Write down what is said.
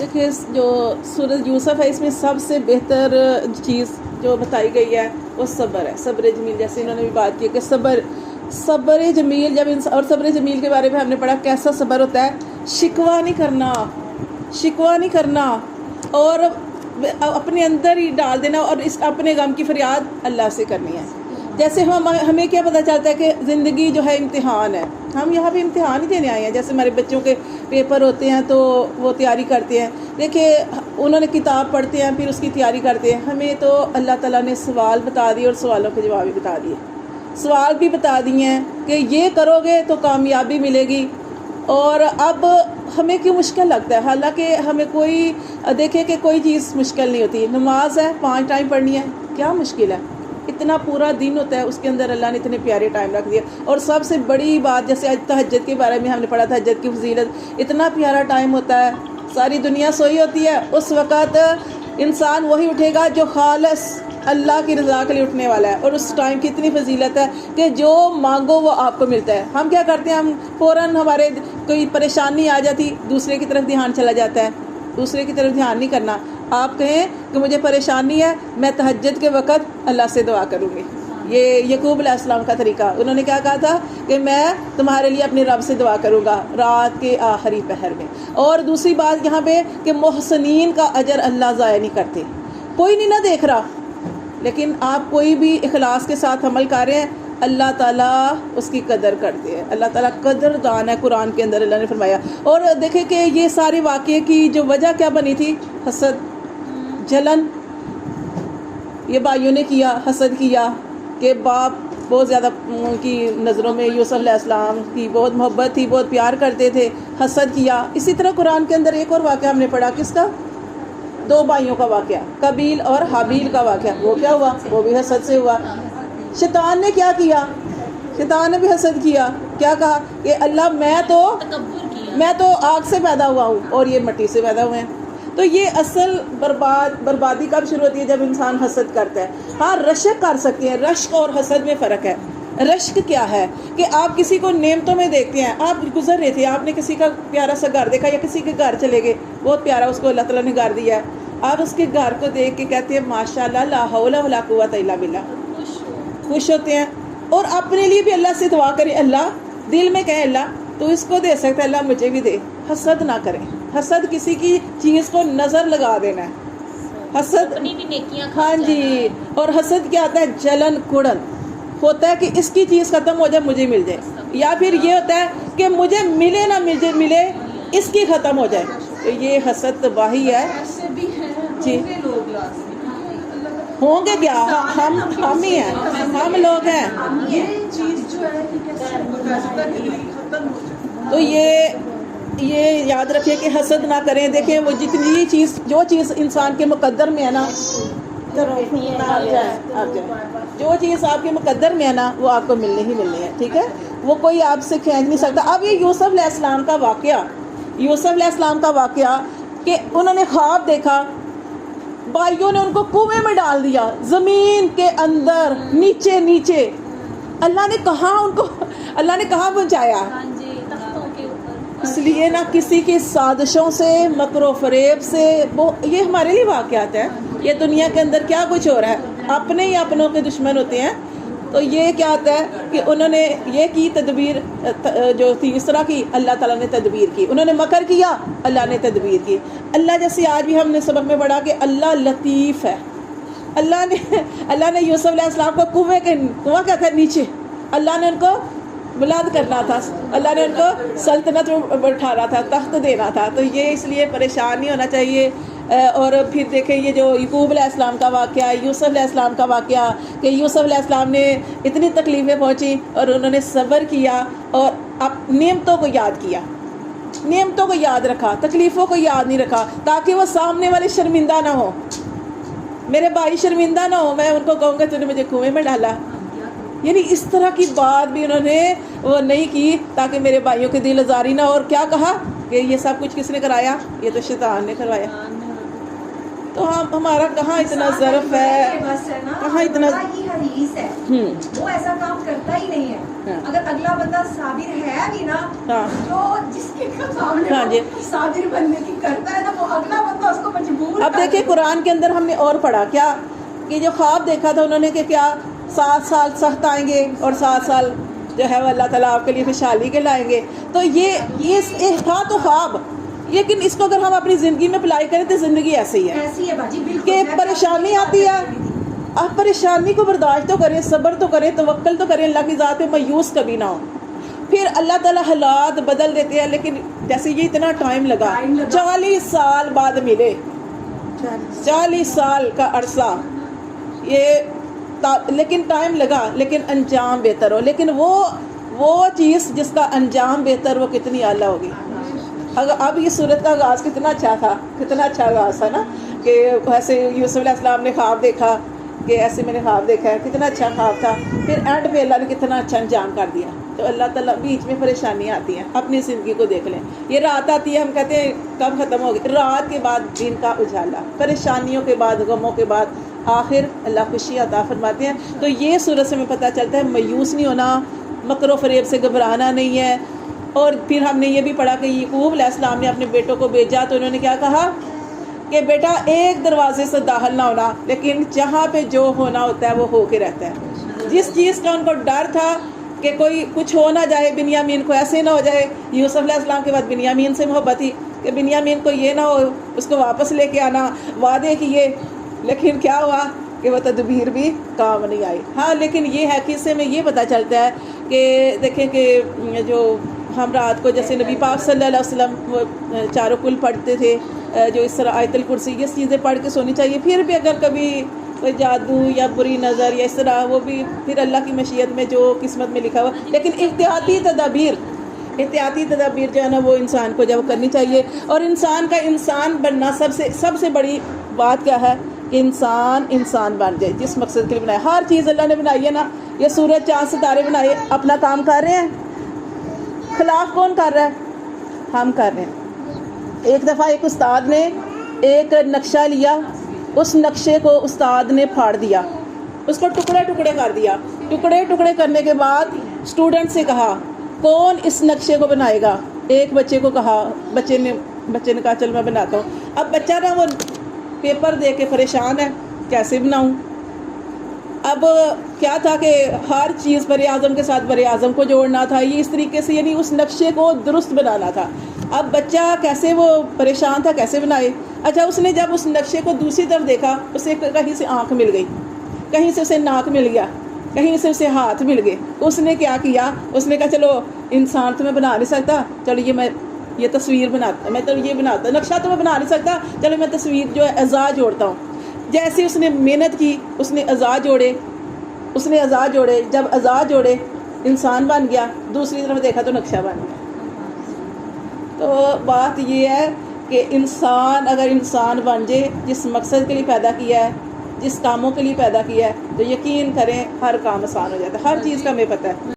देखिए जो सूरत यूसुफ है इसमें सबसे बेहतर चीज़ जो बताई गई है वो सब्र है, सब्र जमील। जैसे इन्होंने भी बात की कि सब्र जमील जब और सब्र जमील के बारे में हमने पढ़ा कैसा सब्र होता है, शिकवा नहीं करना और अपने अंदर ही डाल देना और इस अपने गम की फरियाद अल्लाह से करनी है। जैसे हमें क्या पता चलता है कि ज़िंदगी जो है इम्तिहान है, हम यहाँ पे इम्तिहान ही देने आए हैं। जैसे हमारे बच्चों के पेपर होते हैं तो वो तैयारी करते हैं, देखिए उन्होंने किताब पढ़ते हैं फिर उसकी तैयारी करते हैं। हमें तो अल्लाह ताला ने सवाल बता दिए और सवालों के जवाब भी बता दिए, सवाल भी बता दिए हैं कि ये करोगे तो कामयाबी मिलेगी। और अब हमें क्यों मुश्किल लगता है, हालांकि हमें कोई देखे कि कोई चीज़ मुश्किल नहीं होती। नमाज है 5 टाइम पढ़नी है, क्या मुश्किल है, इतना पूरा दिन होता है, उसके अंदर अल्लाह ने इतने प्यारे टाइम रख दिया। और सबसे बड़ी बात जैसे आज तहज्जुद के बारे में हमने पढ़ा, तहज्जुद की फजीलत, इतना प्यारा टाइम होता है, सारी दुनिया सोई होती है, उस वक़्त इंसान वही उठेगा जो खालिस अल्लाह की रज़ा के लिए उठने वाला है। और उस टाइम की इतनी फजीलत है कि जो मांगो वो आपको मिलता है। हम क्या करते हैं, हम फ़ौरन हमारे कोई परेशानी आ जाती दूसरे की तरफ ध्यान चला जाता है, दूसरे की तरफ ध्यान नहीं करना। आप कहें कि मुझे परेशानी है, मैं तहज्जुद के वक़्त अल्लाह से दुआ करूँगी। ये यकूब अलैहिस्सलाम का तरीका, उन्होंने क्या कहा था कि मैं तुम्हारे लिए अपने रब से दुआ करूँगा रात के आखिरी पहर में। और दूसरी बात यहाँ पे कि मोहसिनीन का अजर अल्लाह ज़ाया नहीं करते, कोई नहीं ना देख रहा, लेकिन आप कोई भी इखलास के साथ अमल कर रहे हैं अल्लाह ताला उसकी कदर करते हैं। अल्लाह ताला कदरदान है, कुरान के अंदर अल्लाह ने फरमाया। और देखें कि ये सारे वाक़े की जो वजह क्या बनी थी, हसद, जलन। ये भाइयों ने किया, हसद किया कि बाप बहुत ज़्यादा की नज़रों में यूसुफ अलैहिस्सलाम की बहुत मोहब्बत थी, बहुत प्यार करते थे, हसद किया। इसी तरह कुरान के अंदर एक और वाक़या हमने पढ़ा, किसका, 2 भाइयों का वाक़या, कबील और हाबील का वाक़या। वो क्या हुआ, वो भी हसद से हुआ। शैतान ने क्या किया, शैतान ने भी हसद किया, क्या कहा कि अल्लाह मैं तो आग से पैदा हुआ हूँ और ये मिट्टी से पैदा हुए हैं। तो ये असल बर्बादी कब शुरू होती है, जब इंसान हसद करता है। हाँ, रश्क कर सकते हैं, रश्क और हसद में फ़र्क है। रश्क क्या है कि आप किसी को नेमतों में देखते हैं, आप गुजर रहे थे, आपने किसी का प्यारा सा घर देखा या किसी के घर चले गए, बहुत प्यारा उसको अल्लाह ताला ने घर दिया है, आप उसके घर को देख के कहते हैं माशाल्लाह ला हौला वला कुव्वता इल्ला बिल्लाह, खुश होते हैं। और अपने लिए भी अल्लाह से दुआ करें, अल्लाह दिल में कहें अल्लाह तो इसको दे सकता है, अल्लाह मुझे भी दे। हसद ना करें, हसद किसी की चीज़ को नज़र लगा देना है, हसद अपनी भी नेकियां, हाँ जी। और हसद क्या आता है, जलन कुड़न होता है कि इसकी चीज़ ख़त्म हो जाए मुझे मिल जाए, या फिर ये होता है कि मुझे मिले ना मिले इसकी ख़त्म हो जाए। तो ये हसद तबाही है जी। होंगे क्या, हम ही हैं, हम लोग हैं। तो ये याद रखिए कि हसद ना करें। देखें वो जितनी चीज़ जो चीज़ इंसान के मुकद्दर में है ना, जो चीज़ आपके मुकद्दर में है ना वो आपको मिलनी ही मिलनी है, ठीक है, वो कोई आपसे खींच नहीं सकता। अब ये यूसुफ अलैहिस्सलाम का वाक़या कि उन्होंने ख्वाब देखा, भाइयों ने उनको कुएं में डाल दिया, ज़मीन के अंदर नीचे। अल्लाह ने कहाँ पहुँचाया, इसलिए ना किसी की साजिशों से, मकरो फरेब से, वो ये हमारे लिए वाक़यात है। ये दुनिया के अंदर क्या कुछ हो रहा है, अपने ही अपनों के दुश्मन होते हैं। तो ये क्या होता है कि उन्होंने ये की तदबीर जो थी इस तरह की, अल्लाह ताला ने तदबीर की, उन्होंने मकर किया, अल्लाह ने तदबीर की। अल्लाह जैसे आज भी हमने सबक में पढ़ा कि अल्लाह लतीफ़ है। अल्लाह ने यूसुफ अलैहिस्सलाम को कुआं क्या था नीचे, अल्लाह ने उनको बुलंद करना था, अल्लाह ने उनको सल्तनत में बैठाना था, तख्त देना था। तो ये इसलिए परेशान नहीं होना चाहिए। और फिर देखें ये जो यकूब अलैहिस्सलाम का वाक़या, यूसुफ अलैहिस्सलाम का वाक़या कि यूसुफ अलैहिस्सलाम ने इतनी तकलीफ़ें पहुंची और उन्होंने सब्र किया और अब नेमतों को याद किया, नेमतों को याद रखा, तकलीफ़ों को याद नहीं रखा, ताकि वो सामने वाले शर्मिंदा ना हो, मेरे भाई शर्मिंदा ना हो, मैं उनको कहूँगा तूने मुझे कुएं में डाला। यानी इस तरह की बात भी उन्होंने वो नहीं की ताकि मेरे भाइयों की दिल आज़ारी ना हो। और क्या कहा कि ये सब कुछ किसने कराया, ये तो शैतान ने करवाया। तो हमारा कहाँ इतना ज़र्फ है, कहाँ इतना वो ऐसा काम करता ही नहीं है। अगर अगला बंदा साबिर है भी ना, जो जिसके सामने साबिर बनने की करता है ना, वो अगला اب دیکھیں قرآن کے اندر ہم نے اور پڑھا کیا کہ جو خواب دیکھا تھا انہوں نے کہ کیا 7 سال سخت آئیں گے اور 7 سال جو ہے وہ اللہ تعالیٰ آپ کے لیے خوشحالی کے لائیں گے. تو یہ تھا تو خواب, لیکن اس کو اگر ہم اپنی زندگی میں اپلائی کریں تو زندگی ایسی ہے ایسی ہے باجی بالکل کہ پریشانی آتی ہے, آپ پریشانی کو برداشت تو کریں, صبر تو کریں, توکل تو کریں, اللہ کی ذات پہ مایوس کبھی نہ ہو. پھر اللہ تعالیٰ حالات بدل دیتے ہیں, لیکن جیسے یہ اتنا ٹائم لگا 40 سال بعد ملے, 40 سال کا عرصہ یہ, لیکن ٹائم لگا, لیکن انجام بہتر ہو. لیکن وہ چیز جس کا انجام بہتر وہ کتنی اعلیٰ ہوگی. اب یہ صورت کا آغاز کتنا اچھا تھا, کتنا اچھا آغاز تھا نا, کہ ایسے یوسف علیہ السلام نے خواب دیکھا کہ ایسے میں نے خواب دیکھا ہے, کتنا اچھا خواب تھا. پھر اینڈ پہ اللہ نے کتنا اچھا انجام کر دیا. تو اللہ تعالیٰ بیچ میں پریشانیاں آتی ہیں, اپنی زندگی کو دیکھ لیں. یہ رات آتی ہے, ہم کہتے ہیں کب ختم ہوگی, رات کے بعد دن کا اجالا, پریشانیوں کے بعد غموں کے بعد آخر اللہ خوشی عطا فرماتے ہیں. تو یہ صورت سے ہمیں پتہ چلتا ہے مایوس نہیں ہونا, مکر و فریب سے گھبرانا نہیں ہے. اور پھر ہم نے یہ بھی پڑھا کہ یعقوب علیہ السلام نے اپنے بیٹوں کو بھیجا تو انہوں نے کیا کہا کہ بیٹا ایک دروازے سے داخل نہ ہونا, لیکن جہاں پہ جو ہونا ہوتا ہے وہ ہو کے رہتا ہے. جس چیز کا ان کو ڈر تھا کہ کوئی کچھ ہو نہ جائے, بنیامین کو ایسے نہ ہو جائے, یوسف علیہ السلام کے بعد بنیامین سے محبت تھی کہ بنیامین کو یہ نہ ہو, اس کو واپس لے کے آنا, وعدے کیے, لیکن کیا ہوا کہ وہ تدبیر بھی کام نہیں آئی. ہاں لیکن یہ ہے کہ اس سے ہمیں یہ پتہ چلتا ہے کہ دیکھیں کہ جو ہم رات کو جیسے نبی پاک صلی اللہ علیہ وسلم وہ چاروں کل پڑھتے تھے, جو اس طرح آیت الکرسی, یہ چیزیں پڑھ کے سونی چاہیے. پھر بھی اگر کبھی کوئی جادو یا بری نظر یا اس طرح, وہ بھی پھر اللہ کی مشیت میں جو قسمت میں لکھا ہوا, لیکن احتیاطی تدابیر جو ہے نا وہ انسان کو جب کرنی چاہیے. اور انسان کا انسان بننا سب سے بڑی بات کیا ہے کہ انسان بن جائے جس مقصد کے لیے بنایا. ہر چیز اللہ نے بنائی ہے نا, یہ سورج چاند ستارے بنائے, اپنا کام کر رہے ہیں, خلاف کون کر رہا ہے؟ ہم کر رہے ہیں. ایک دفعہ ایک استاد نے ایک نقشہ لیا, اس نقشے کو استاد نے پھاڑ دیا, اس کو ٹکڑے ٹکڑے کر دیا. ٹکڑے ٹکڑے کرنے کے بعد اسٹوڈنٹ سے کہا کون اس نقشے کو بنائے گا. ایک بچے کو کہا, بچے نے کہا چل میں بناتا ہوں. اب بچہ نا وہ پیپر دے کے پریشان ہے کیسے بناؤں. اب کیا تھا کہ ہر چیز بر اعظم کے ساتھ بر اعظم کو جوڑنا تھا, یہ اس طریقے سے یعنی اس نقشے کو درست بنانا تھا. اب بچہ کیسے وہ پریشان تھا کیسے بنائے. اچھا اس نے جب اس نقشے کو دوسری طرف دیکھا, اسے کہیں سے آنکھ مل گئی, کہیں سے اسے ناک مل گیا, کہیں سے اسے ہاتھ مل گئے. اس نے کیا کیا, اس نے کہا چلو انسان تو میں بنا نہیں سکتا, چلو یہ تصویر بناتا, میں تو یہ بناتا, نقشہ تو میں بنا نہیں سکتا, چلو میں تصویر جو ہے اعضاء جوڑتا ہوں. جیسے اس نے محنت کی, اس نے اعضاء جوڑے, جب اعضاء جوڑے انسان بن گیا. دوسری طرف دیکھا تو نقشہ بن گیا. تو بات یہ ہے کہ انسان اگر انسان بن جائے, جس مقصد کے لیے پیدا کیا ہے, جس کاموں کے لیے پیدا کیا ہے, تو یقین کریں ہر کام آسان ہو جاتا ہے. ہر چیز کا ہمیں پتہ ہے.